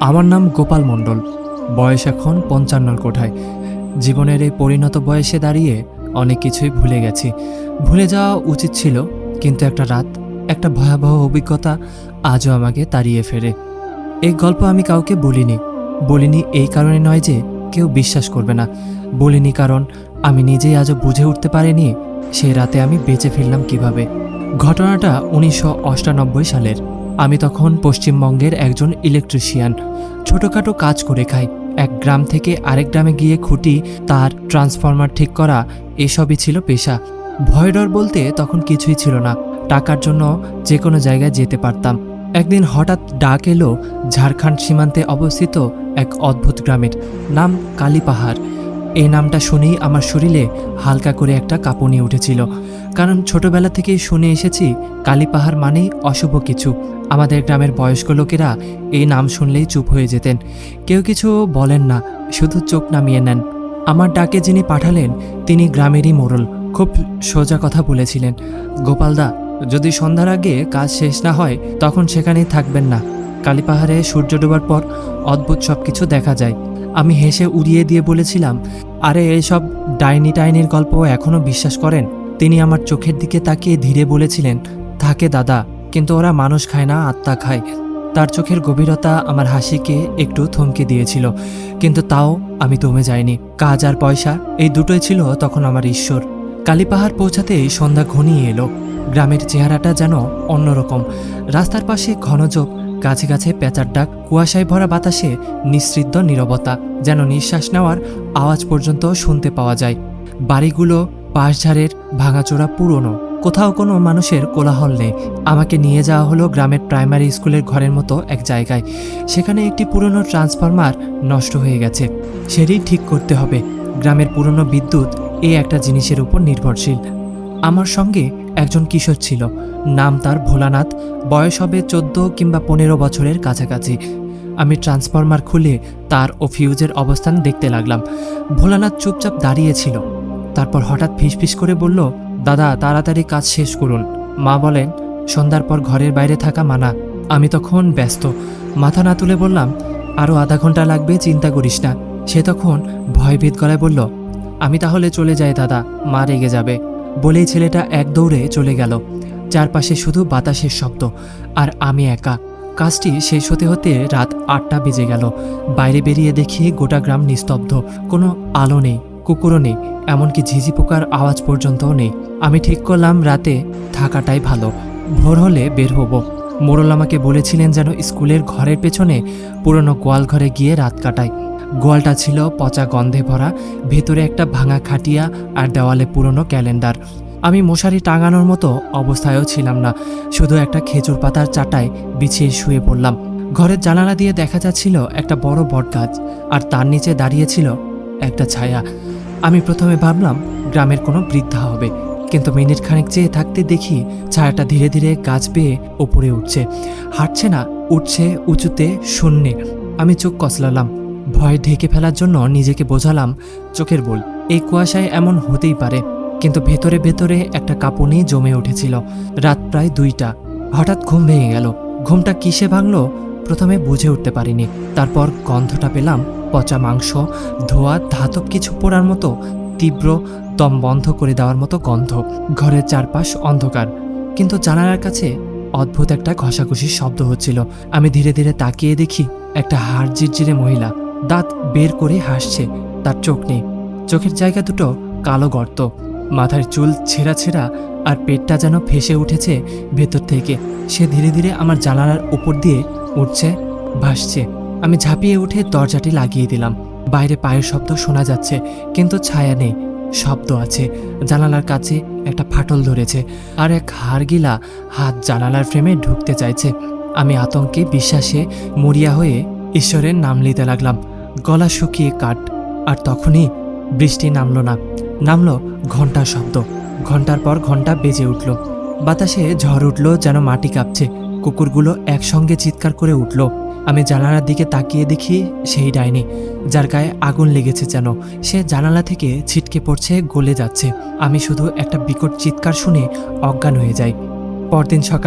আমার নাম গোপাল মণ্ডল। বয়স এখন 55 কোঠায়। জীবনের এই পরিণত বয়সে দাঁড়িয়ে অনেক কিছুই ভুলে গেছি। ভুলে যাওয়া উচিত ছিল, কিন্তু একটা রাত, একটা ভয়াবহ অভিজ্ঞতা আজও আমাকে তাড়িয়ে ফেরে। এই গল্প আমি কাউকে বলিনি এই কারণে নয় যে কেউ বিশ্বাস করবে না। বলিনি কারণ আমি নিজেই আজও বুঝে উঠতে পারিনি সেই রাতে আমি বেঁচে ফিরলাম কিভাবে। ঘটনাটা 1998 সালের। আমি তখন পশ্চিমবঙ্গের একজন ইলেকট্রিশিয়ান। ছোটোখাটো কাজ করে খাই। এক গ্রাম থেকে আরেক গ্রামে গিয়ে খুঁটি, তার ট্রান্সফরমার ঠিক করা, এসবই ছিল পেশা। ভয় ডর বলতে তখন কিছুই ছিল না। টাকার জন্য যে কোনো জায়গায় যেতে পারতাম। একদিন হঠাৎ ডাক এলো ঝাড়খণ্ড সীমান্তে অবস্থিত এক অদ্ভুত গ্রামের, নাম কালীপাহাড়। এই নামটা শুনেই আমার শরীরে হালকা করে একটা কাঁপুনি উঠেছিল, কারণ ছোটবেলা থেকেই শুনে এসেছি কালীপাহাড় মানেই অশুভ কিছু। আমাদের গ্রামের বয়স্ক লোকেরা এই নাম শুনলেই চুপ হয়ে যেতেন। কেউ কিছু বলেন না, শুধু চোখ নামিয়ে নেন। আমার ডাকে যিনি পাঠালেন তিনি গ্রামেরই মোড়ল। খুব সোজা কথা বলেছিলেন, গোপালদা, যদি সন্ধ্যার আগে কাজ শেষ না হয় তখন সেখানেই থাকবেন না। কালীপাহাড়ে সূর্য ডোবার পর অদ্ভুত সব কিছু দেখা যায়। আমি হেসে উড়িয়ে দিয়ে বলেছিলাম, আরে এইসব ডাইনি টাইনির গল্প এখনও বিশ্বাস করেন? তিনি আমার চোখের দিকে তাকিয়ে ধীরে বলেছিলেন, থাকে দাদা, কিন্তু ওরা মানুষ খায় না, আত্মা খায়। তার চোখের গভীরতা আমার হাসিকে একটু থমকে দিয়েছিল, কিন্তু তাও আমি দমে যাইনি। কাজ আর পয়সা, এই দুটোই ছিল তখন আমার ঈশ্বর। কালীপাহাড় পৌঁছাতেই সন্ধ্যা ঘনিয়ে এলো। গ্রামের চেহারাটা যেন অন্যরকম। রাস্তার পাশে ঘনযোগ, গাছে গাছে পেঁচার ডাক, কুয়াশায় ভরা বাতাসে নিঃশব্দ নীরবতা, যেন নিঃশ্বাস নেওয়ার আওয়াজ পর্যন্ত শুনতে পাওয়া যায়। বাড়িগুলো বাঁশঝাড়ের, ভাঙাচোরা, পুরনো, কোথাও কোনো মানুষের কোলাহল নেই। আমাকে নিয়ে যাওয়া হলো গ্রামের প্রাইমারি স্কুলের ঘরের মতো এক জায়গায়। সেখানে একটি পুরনো ট্রান্সফরমার নষ্ট হয়ে গেছে, সেটি ঠিক করতে হবে। গ্রামের পুরনো বিদ্যুৎ এই একটা জিনিসের উপর নির্ভরশীল। আমার সঙ্গে একজন কিশোর ছিল, নাম তার ভোলানাথ। বয়স হবে 14 কিংবা 15 বছরের কাছাকাছি। আমি ট্রান্সফরমার খুলে তার ও ফিউজের অবস্থান দেখতে লাগলাম। ভোলানাথ চুপচাপ দাঁড়িয়েছিল। তারপর হঠাৎ ফিসফিস করে বলল, দাদা, তাড়াতাড়ি কাজ শেষ করুন। মা বলেন সন্ধ্যার পর ঘরের বাইরে থাকা মানা। আমি তখন ব্যস্ত, মাথা না তুলে বললাম, আরও আধা ঘন্টা লাগবে, চিন্তা করিস না। সে তখন ভয়ভীত গলায় বলল, আমি তাহলে চলে যাই দাদা, মা রেগে যাবে। বলেই ছেলেটা এক দৌড়ে চলে গেল। চারপাশে শুধু বাতাসের শব্দ, আর আমি একা। কাজটি শেষ হতে হতে রাত 8টা বেজে গেল। বাইরে বেরিয়ে দেখি গোটা গ্রাম নিস্তব্ধ। কোনো আলো নেই, কুকুরও নেই, এমনকি ঝিঝি পোকার আওয়াজ পর্যন্তও নেই। আমি ঠিক করলাম রাতে থাকাটাই ভালো, ভোর হলে বের হব। মোড়ল আমাকে বলেছিলেন যেন স্কুলের ঘরের পেছনে পুরনো গোয়াল ঘরে গিয়ে রাত কাটাই। গোয়ালটা ছিল পচা গন্ধে ভরা, ভেতরে একটা ভাঙা খাটিয়া আর দেওয়ালে পুরনো ক্যালেন্ডার। আমি মশারি টাঙানোর মতো অবস্থায়ও ছিলাম না, শুধু একটা খেজুর পাতার চাটায় বিছিয়ে শুয়ে পড়লাম। ঘরের জানালা দিয়ে দেখা যাচ্ছিল একটা বড় বটগাছ, আর তার নিচে দাঁড়িয়েছিল একটা ছায়া। আমি প্রথমে ভাবলাম গ্রামের কোনো বৃদ্ধা হবে, কিন্তু মিনিট খানেক চেয়ে থাকতে দেখি ছায়াটা ধীরে ধীরে গাছ বেয়ে ওপরে উঠছে। হাঁটছে না, উঠছে উঁচুতে, শূন্যে। আমি চোখ কচলালাম। ভয় ঢেকে ফেলার জন্য নিজেকে বোঝালাম, চোখের ভুল, এই কুয়াশায় এমন হতেই পারে। কিন্তু ভেতরে ভেতরে একটা কাঁপুনি জমে উঠেছিল। রাত প্রায় 2টা। হঠাৎ ঘুম ভেঙে গেল। ঘুমটা কিসে ভাঙলো প্রথমে বুঝে উঠতে পারিনি। তারপর গন্ধটা পেলাম, পচা মাংস, ধোয়া, ধাতব কিছু পোড়ার মতো তীব্র, দম বন্ধ করে দেওয়ার মতো গন্ধ। ঘরের চারপাশ অন্ধকার, কিন্তু জানালার কাছে অদ্ভুত একটা ঘষাঘষির শব্দ হচ্ছিল। আমি ধীরে ধীরে তাকিয়ে দেখি একটা হাড় জিরজিরে মহিলা, দাঁত বের করে হাসছে। তার চোখ নেই, চোখের জায়গা দুটো কালো গর্ত। মাথার চুল ছেঁড়া ছেঁড়া, আর পেটটা যেন ফেসে উঠেছে ভেতর থেকে। সে ধীরে ধীরে আমার জানালার উপর দিয়ে উঠছে, ভাসছে। আমি ঝাঁপিয়ে উঠে দরজাটি লাগিয়ে দিলাম। বাইরে পায়ের শব্দ শোনা যাচ্ছে, কিন্তু ছায়া নেই, শব্দ আছে। জানালার কাছে একটা ফাটল ধরেছে, আর এক হাড়গিলা হাত জানালার ফ্রেমে ঢুকতে চাইছে। আমি আতঙ্কে বিশ্বাসে মরিয়া হয়ে ঈশ্বরের নাম নিতে লাগলাম, গলা শুকিয়ে কাঠ। আর তখনই বৃষ্টি নামলো না, নামলো ঘন্টার শব্দ। ঘন্টার পর ঘন্টা বেজে উঠল। বাতাসে ঝড় উঠল, যেন মাটি কাঁপছে। কুকুরগুলো একসঙ্গে চিৎকার করে উঠল। আমি জানালার দিকে তাকিয়ে দেখি সেই ডাইনি, যার গায়ে আগুন লেগেছে যেন। সে জানালা থেকে ছিটকে পড়ছে, গলে যাচ্ছে। আমি শুধু একটা বিকট চিৎকার শুনে অজ্ঞান হয়ে যাই। পরদিন সকাল